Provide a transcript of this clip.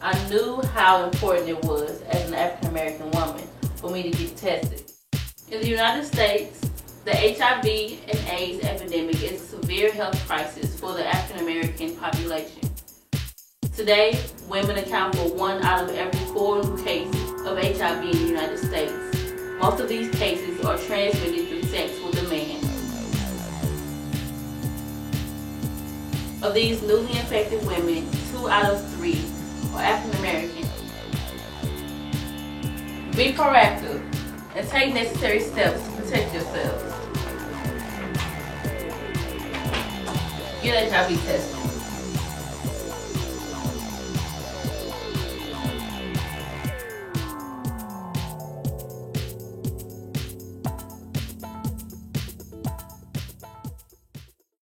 I knew how important it was as an African American woman for me to get tested. In the United States, the HIV and AIDS epidemic is a severe health crisis for the African American population. Today, women account for 1 out of every 4 new cases of HIV in the United States. Most of these cases are transmitted through sex with a man. Of these newly infected women, 2 out of 3 are African American. Be proactive and take necessary steps to protect yourselves. Get HIV tested.